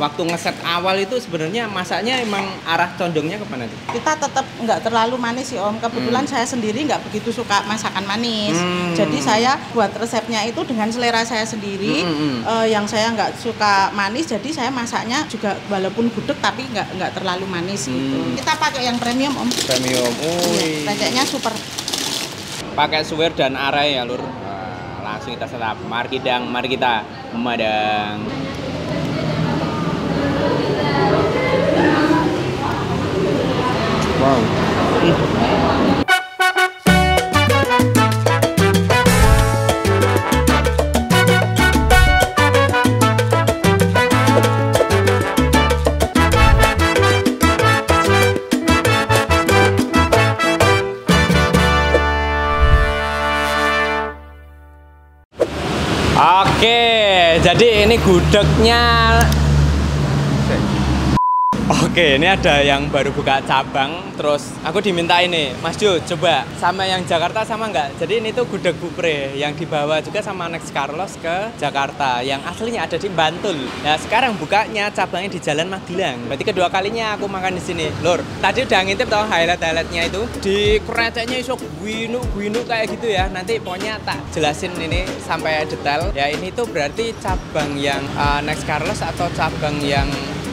Waktu ngeset awal itu sebenarnya masaknya emang arah condongnya kemana tuh? Kita tetap nggak terlalu manis sih Om. Kebetulan saya sendiri nggak begitu suka masakan manis. Jadi saya buat resepnya itu dengan selera saya sendiri. Yang saya nggak suka manis, jadi saya masaknya juga walaupun gudeg tapi nggak terlalu manis gitu. Kita pakai yang premium Om. Premium. Receknya super. Pakai suwir dan arai ya lur. Langsung kita serap. Mari kita memadang. Wow. Oke, jadi ini gudegnya. Oke, ini ada yang baru buka cabang. Terus aku diminta ini, Mas Jo, coba sama yang Jakarta sama nggak? Jadi ini tuh gudeg Bupre yang dibawa juga sama Next Carlos ke Jakarta, yang aslinya ada di Bantul. Nah sekarang bukanya cabangnya di Jalan Magelang. Berarti kedua kalinya aku makan di sini, lur. Tadi udah ngintip tau highlight-highlightnya itu. Di keretanya iso guinu kayak gitu ya. Nanti pokoknya tak jelasin ini sampai detail. Ya ini tuh berarti cabang yang Next Carlos atau cabang yang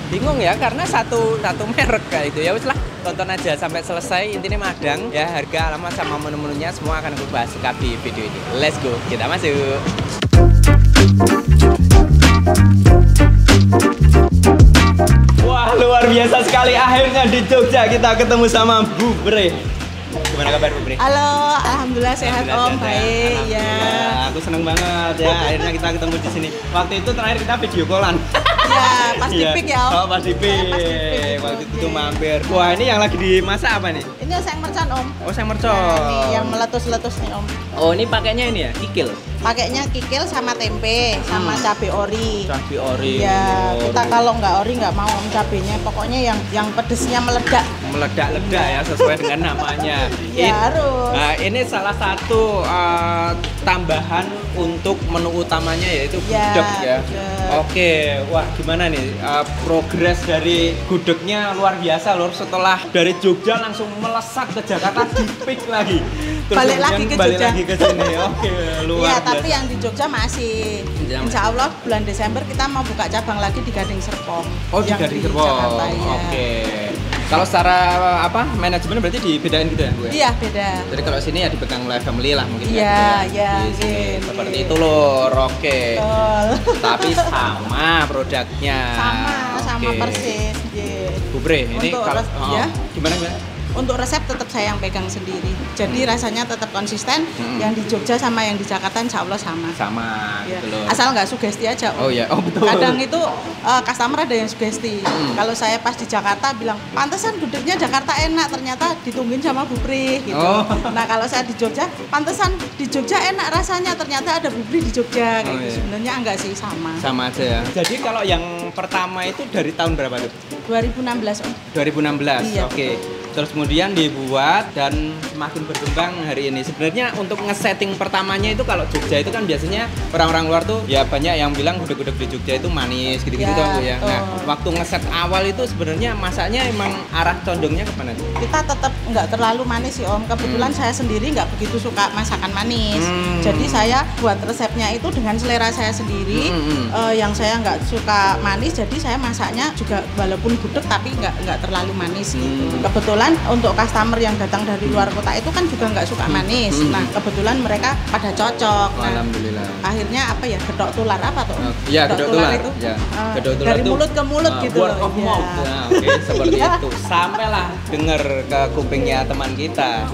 bingung ya, karena satu merek kayak itu. Ya wis lah, tonton aja sampai selesai. Intinya madang ya, harga, alamat sama menu-menunya semua akan aku bahas lengkap di video ini. Let's go, kita masuk. Wah, luar biasa sekali, akhirnya di Jogja kita ketemu sama Bupre. Gimana kabar Bupre? Halo, alhamdulillah sehat Om, baik ya. Aku seneng banget ya, akhirnya kita ketemu di sini. Waktu itu terakhir kita video callan. Ya, pas di pik ya Om. Oh, pas di pik. Waktu itu tuh mampir. Wah, ini yang lagi dimasak apa nih? Ini oseng mercon Om. Oseng mercon. Nah, ini yang meletus-letus nih Om. Oh, ini pakainya ini ya, kikil. Pakainya kikil sama tempe, sama cabai ori. Cabai ori. Ya, kita kalau nggak ori nggak mau Om cabenya. Pokoknya yang pedesnya meledak. Meledak-ledak ya, sesuai dengan namanya. Ya harus. Nah, ini salah satu tambahan untuk menu utamanya yaitu gudeg ya. Oke, wah gimana nih progres dari gudegnya luar biasa lor. Setelah dari Jogja langsung melesat ke Jakarta di pik lagi. Terus balik lagi ke balik Jogja. Lagi ke sini. Oke, luar ya, biasa. tapi yang di Jogja masih. Insya Allah bulan Desember kita mau buka cabang lagi di Gading Serpong. Oh, di Gading Serpong. Ya. Oke. Kalau secara apa manajemen berarti dibedain gitu ya Bu? Iya, beda. Jadi kalau sini ya dipegang oleh family lah mungkin ya. Iya, seperti itu loh, oke. Tapi sama produknya. Sama persis. Bupre, ini kalau gimana? Untuk resep tetap saya yang pegang sendiri. Jadi rasanya tetap konsisten. Yang di Jogja sama yang di Jakarta insya Allah sama. Sama, ya. gitu loh. Asal nggak sugesti aja. Oh ya, oh betul. Kadang itu customer ada yang sugesti. Kalau saya pas di Jakarta bilang, pantesan gudegnya Jakarta enak, ternyata ditungguin sama Bupri gitu. Oh. Nah kalau saya di Jogja, pantesan di Jogja enak rasanya, ternyata ada Bupri di Jogja. Kayak gitu. Sebenarnya enggak sih, sama. Sama aja ya. Jadi kalau yang pertama itu dari tahun berapa tuh? 2016 Om. 2016, iya, oke. Terus kemudian dibuat dan semakin berkembang hari ini. Sebenarnya untuk ngesetting pertamanya itu kalau Jogja itu kan biasanya orang-orang luar tuh ya banyak yang bilang gudeg-gudeg di Jogja itu manis gitu-gitu tuh ya. Nah, waktu ngeset awal itu sebenarnya masaknya emang arah condongnya kemana tuh? Kita tetap nggak terlalu manis sih Om. Kebetulan saya sendiri nggak begitu suka masakan manis. Jadi saya buat resepnya itu dengan selera saya sendiri. Yang saya nggak suka manis, jadi saya masaknya juga walaupun gudeg tapi nggak terlalu manis gitu. Kebetulan untuk customer yang datang dari luar kota itu kan juga nggak suka manis. Nah kebetulan mereka pada cocok. Nah, alhamdulillah. Akhirnya apa ya, gedok tular apa tuh? Iya, gedok tular itu. Ya. Gedok tular dari mulut ke mulut gitu. Word of mouth. Nah, oke, seperti itu. Sampailah dengar ke kupingnya teman kita.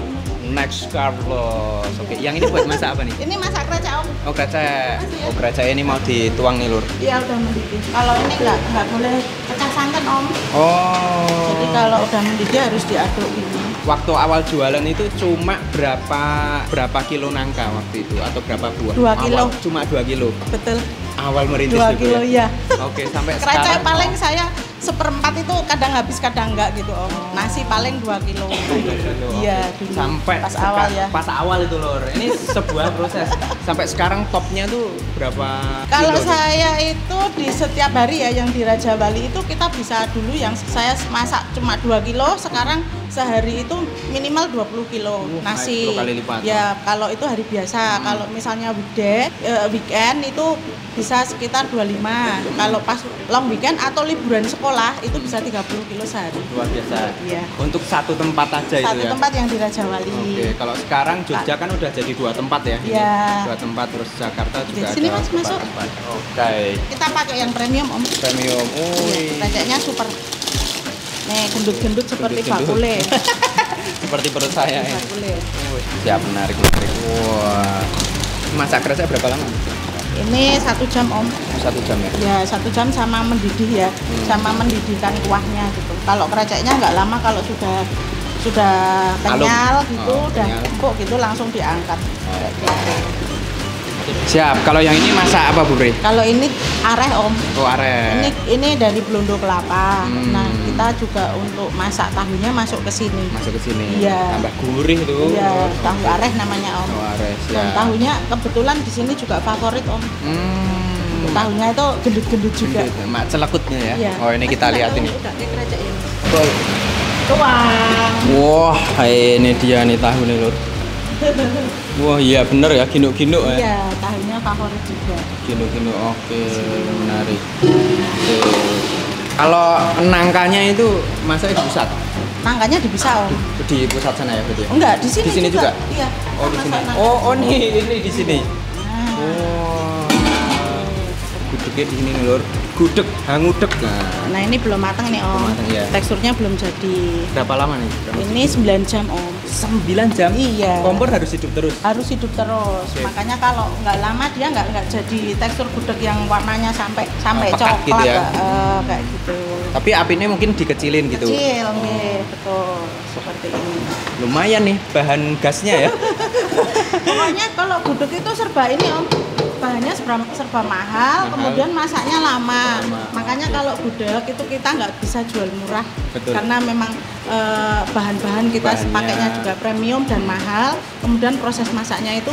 Next Carlos. Oke, yang ini buat masak apa nih? Ini masak krecek Om. Oh krecek. Oh krecek ini mau dituang nih lur. Iya udah mendidih. Kalau ini nggak boleh pecah santan Om. Oh. Jadi kalau udah mendidih harus diaduk ini. Waktu awal jualan itu cuma berapa kilo nangka waktu itu atau berapa buah? 2 kilo. Awal, cuma 2 kilo. Betul. Awal merintis 2 kilo ya. Oke, sampai krecek sekarang. Paling saya seperempat itu kadang habis kadang enggak gitu Om. Nasi paling 2 kilo. Iya, Sampai pas awal ya. Pas awal itu lor. Ini sebuah proses. Sampai sekarang topnya tuh berapa Kalau kilo tuh? saya itu di setiap hari ya yang di Raja Wali itu kita bisa dulu yang saya masak cuma 2 kilo, sekarang sehari itu minimal 20 kilo nasi. naik 10 kali lipat. Ya, kalau itu hari biasa. Kalau misalnya weekend itu bisa sekitar 25. Kalau pas long weekend atau liburan sekolah itu bisa 30 kilo sehari. Luar biasa. Iya. Untuk satu tempat aja Satu itu ya. tempat yang di Raja Wali. Oke, kalau sekarang Jogja kan udah jadi 2 tempat ya. ini. Iya. 2 tempat, terus Jakarta juga Sini, ada Mas, masuk. tempat. Oke. Kita pakai yang premium, Om. Premium. Kreceknya super. Nih, gendut-gendut seperti Gendut-gendut. bakule. Seperti perut saya ya. Bakule. Siap, menarik. Wah. Masak krecek berapa lama? Ini 1 jam, Om. 1 jam ya. Ya, 1 jam sama mendidih ya, sama mendidihkan kuahnya gitu. Kalau kreceknya nggak lama, kalau sudah kenyal Halum. gitu, Oh, udah kenyal. empuk gitu langsung diangkat. Kayak gitu. Siap. Kalau yang ini masak apa, Bu Bre? Kalau ini areh, Om. Oh, areh. Ini dari Blondo kelapa. Hmm. Nah, kita juga untuk masak tahunya masuk ke sini. Masuk ke sini. Iya. Tambah gurih tuh. Iya, tahu areh namanya, Om. Oh, areh. Dan Siap. tahunya kebetulan di sini juga favorit, Om. Tahunya itu gendut-gendut juga. Gendut. Mak celekutnya ya. Iya. Oh, ini kita Mas, lihat ini. Udah kayak krecek ini. Betul. Tuang. Wah, ini dia nih tahu nih, Lur. Wah, iya bener ya, ginuk-ginuk ya. Iya, tahunya favorit juga. Ginuk-ginuk. Oke, menarik. Oke. Kalau nangkanya itu masaknya di pusat? Nangkanya bisa, Om. Di pusat sana ya berarti ya? Enggak, di sini, Di sini juga? Iya. Oh, di sini. sama-sama. Oh, ini di sini. Nah, Oh. Gudegnya di sini nih, Lur. Gudeg, hangudeg. nah, ini belum matang nih, Om. Belum matang, iya. Teksturnya belum jadi. Berapa lama nih? Ini 9 jam, Om. 9 jam? Iya. Kompor harus hidup terus? Harus hidup terus. Oke. Makanya kalau nggak lama dia nggak jadi tekstur gudeg yang warnanya sampai Pekat coklat gitu ya? kayak gitu. Tapi apinya mungkin dikecilin gitu? Kecil, nggih, betul. Seperti ini. Lumayan nih bahan gasnya ya. Pokoknya kalau gudeg itu serba ini, Om. Bahannya serba mahal, kemudian masaknya lama. Makanya kalau gudeg itu kita nggak bisa jual murah. Betul. Karena memang bahan-bahan kita Bahannya- pakainya juga premium dan mahal. Kemudian proses masaknya itu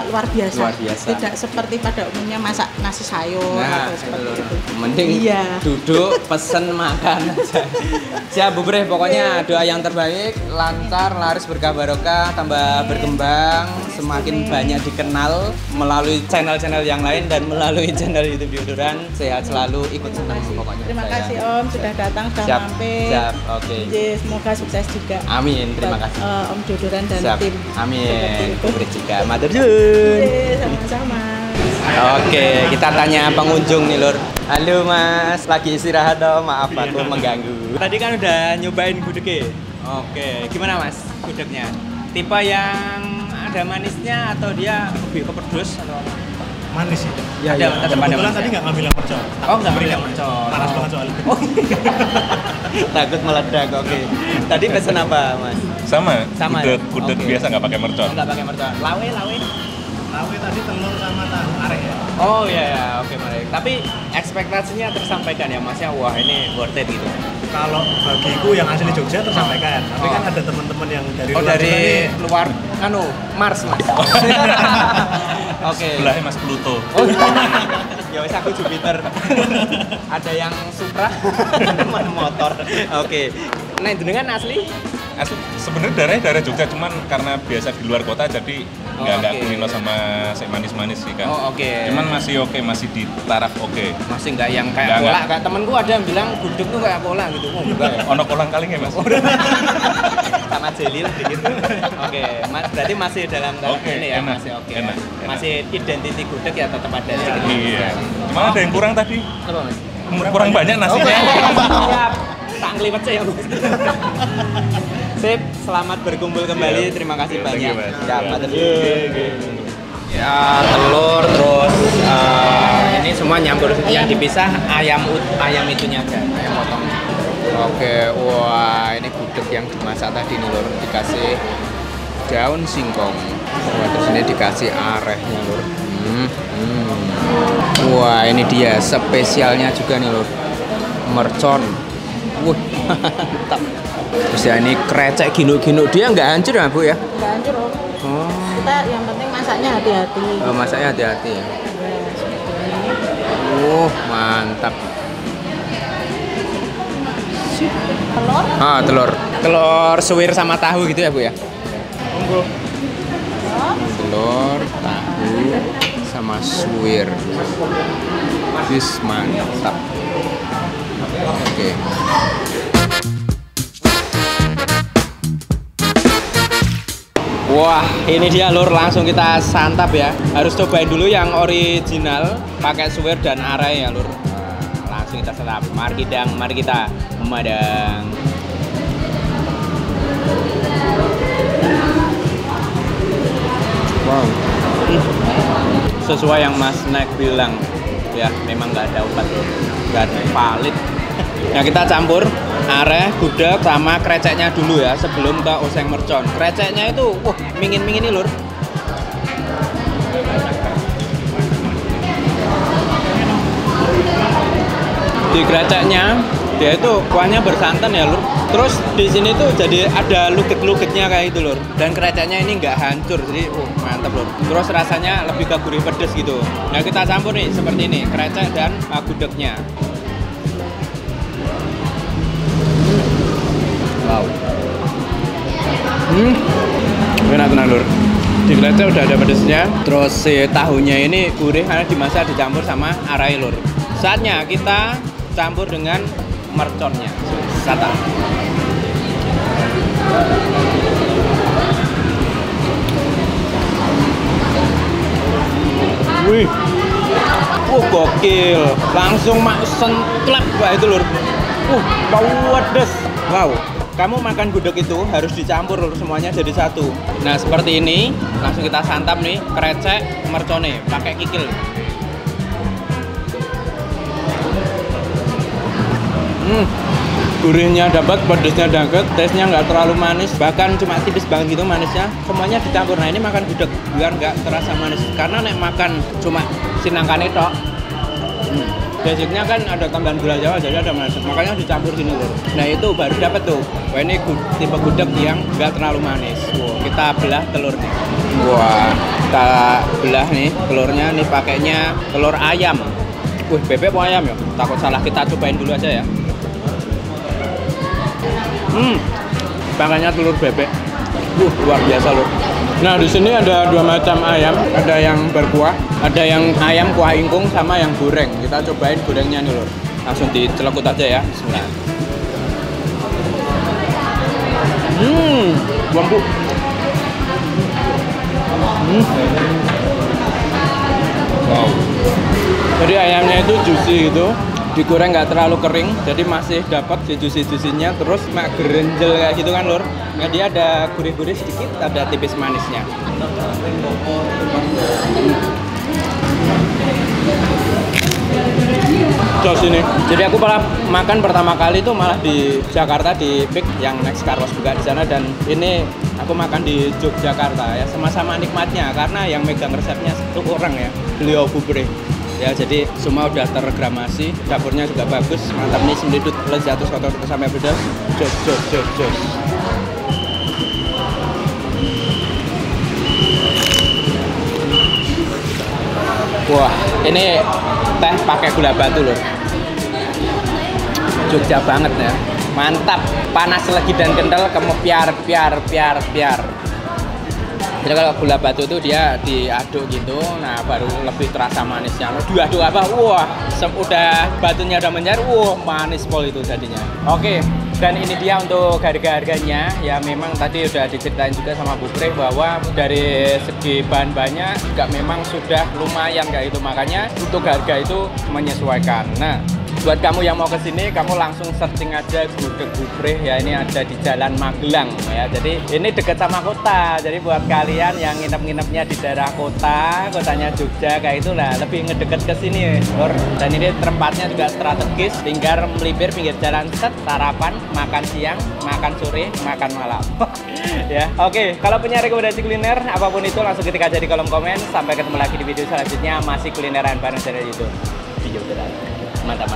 luar biasa. Luar biasa. Tidak seperti pada umumnya masak nasi sayur Nah, atau seperti itu. itu. Mending Iya. duduk pesen makan aja. Siap Bu Bre, pokoknya doa yang terbaik, lancar, laris, berkah barokah, tambah berkembang, semakin banyak dikenal melalui channel-channel yang lain dan melalui channel YouTube Yoduran. Sehat selalu, ikut senang pokoknya. Terima saya. kasih, Om, sudah datang, sudah Siap, mampir. siap, oke. Yes, semoga sukses juga. Amin, terima Buat, kasih. Om Jodoran dan Siap, tim. amin. Seperti Bu itu. Bre juga, matur nuwun. Yes, sama-sama. Oke, kita tanya pengunjung nih, Lur. Halo Mas, lagi istirahat dong, maaf aku mengganggu. Tadi kan udah nyobain gudegnya. Oke, gimana Mas gudegnya? Tipe yang ada manisnya atau dia lebih ke pedes atau apa? Manis sih. Ya, Ada, tetap ada kebetulan manisnya. tadi nggak ngambil yang mercon. Oh, nggak Beri ambil yang yang mercon. Panas Oh. banget soalnya. Oh, takut meledak. Oke. Tadi pesen apa, Mas? Sama, Sama gudeg, ya? gudeg Oke. biasa nggak pakai mercon. Nggak pakai mercon. Lawe. Lawe tadi telur sama tahu areh ya. Oh iya, oke baik. Tapi ekspektasinya tersampaikan ya Mas ya, wah ini worth it gitu. Kalau bagiku yang asli Jogja tersampaikan. Tapi kan ada teman-teman yang dari Oh luar dari juga nih. luar, Mars Mas. Oke. Sebelahnya Mas Pluto. Oh, ya wes aku Jupiter. Ada yang Supra, teman motor. Oke. Nah, jenengan asli? Sebenarnya darah Jogja, cuman karena biasa di luar kota jadi nggak oke. kulino sama sek manis-manis sih kan. Oh, oke. Cuman masih oke, masih di taraf oke. Masih nggak yang kayak Nggak, cola. nggak. Kayak temenku ada yang bilang gudeg tuh kayak cola gitu. Oh, enggak ya. Ono kolang kaling ya Mas. Sama jelly lah dikit. Oke, Mas berarti masih dalam taraf Oke, ini ya, enak, masih oke. enak, ya. enak. Masih identiti gudeg ya tetap ada sedikit. Iya. Cuman ada yang kurang tadi. Apa Mas? Kurang banyak nasinya. Siap. Tak ngelipet ya, Mas. Sip, selamat berkumpul kembali. Siap. Terima kasih Thank banyak. you, Mas. Ya, Siap. matur ya, telur terus ini semua nyampur yang dipisah ayam itunya aja, ayam potong. Oke, wah ini gudeg yang dimasak tadi nih Lur, dikasih daun singkong. Wah, terus ini dikasih arehnya Lur. Wah, ini dia spesialnya juga nih Lur. Mercon. Wah, mantap. Terus ya ini krecek ginuk-ginuk dia nggak hancur ya Bu ya? Nggak hancur, Om. Oh. Kita yang penting masaknya hati-hati. Oh, masaknya hati-hati ya. Ya, seperti ini. Mantap. Telur. Ah, telur. Telur suwir sama tahu gitu ya, Bu ya? Telur, tahu, sama suwir. Bis mantap. Oke. Wah, ini dia lur, langsung kita santap ya. Harus cobain dulu yang original pakai suwir dan arai ya lur. Nah, langsung kita santap. Mari kita memadang. Wow. Sesuai yang Mas Nek bilang ya, memang nggak ada obat lur, nggak valid. Nah, kita campur are, gudeg sama kreceknya dulu ya sebelum ke oseng mercon. Kreceknya itu mingin-mingin nih lur. Di kreceknya dia itu kuahnya bersantan ya lur. Terus di sini tuh jadi ada luget-lugetnya kayak itu lur. Dan kreceknya ini nggak hancur, jadi mantap lur. Terus rasanya lebih ke gurih pedes gitu. Nah, kita campur nih seperti ini, krecek dan gudegnya. Wow. Enak tenang lur. Di krecek udah ada pedesnya. Terus si tahunya ini gurih karena dimasak dicampur sama arai lur. Saatnya kita campur dengan merconnya. Sata. Wih. Gokil. Langsung sentlep kayak itu lur. Bau pedes. Wow. Kamu makan gudeg itu harus dicampur lur, semuanya jadi satu. Nah, seperti ini langsung kita santap nih krecek mercone pakai kikil. Gurihnya dapat, pedesnya dapat, taste-nya nggak terlalu manis, bahkan cuma tipis banget gitu manisnya. Semuanya dicampur. Nah, ini makan gudeg biar nggak terasa manis, karena nek makan cuma sinangkan itu basicnya kan ada tambahan gula Jawa, jadi ada manis, makanya dicampur gini lur. Nah, itu baru dapat tuh. Wah, ini tipe gudeg yang nggak terlalu manis. Wow, kita belah telurnya. Wah, kita belah nih telurnya, nih pakainya telur ayam. Bebek apa ayam ya? Takut salah, kita cobain dulu aja ya. Pakainya telur bebek. Luar biasa lur. Nah, di sini ada dua macam ayam, ada yang berkuah, ada yang ayam kuah ingkung sama yang goreng. Kita cobain gorengnya nih lur. Langsung dicelekut aja ya. Bismillah. Bumbu. Wow. Jadi ayamnya itu juicy gitu. Digoreng nggak terlalu kering, jadi masih dapat si juicy-juicy-nya, terus mak gerenjel kayak gitu kan lur. Nah, dia ada gurih-gurih sedikit, ada tipis manisnya. Jos ini. Jadi aku makan pertama kali itu malah di Jakarta di Pik yang Next Carlos buka di sana, dan ini aku makan di Yogyakarta ya, sama-sama nikmatnya karena yang megang resepnya itu orang ya, beliau Bubre. Ya, jadi semua udah tergramasi, dapurnya juga bagus, mantap nih, semedut lezatus kotor sampai pedas. Jos. Wah, ini teh pakai gula batu loh. Jogja banget ya. Mantap, panas lagi dan kental, kamu piar. Jadi kalau gula batu itu dia diaduk gitu, nah baru lebih terasa manisnya. Diaduk apa? Wah, udah batunya udah mencair, manis pol itu jadinya. Oke, dan ini dia untuk harga-harganya. Ya memang tadi udah diceritain juga sama Bu Pre bahwa dari segi bahan-bahannya juga memang sudah lumayan kayak itu, makanya untuk harga itu menyesuaikan. Nah, buat kamu yang mau kesini, kamu langsung searching aja gudeg Bu Pre ya, ini ada di Jalan Magelang ya. Jadi ini dekat sama kota. Jadi buat kalian yang nginep-nginepnya di daerah kotanya Jogja kayak itulah, lebih ngedeket ke sini, lur. Dan ini tempatnya juga strategis, tinggal melipir pinggir jalan, sarapan, makan siang, makan sore, makan malam. Ya, oke. Kalau punya rekomendasi kuliner apapun itu langsung ketik aja di kolom komen. Sampai ketemu lagi di video selanjutnya, masih kulineran bareng channel YouTube. Video terang. Mantap.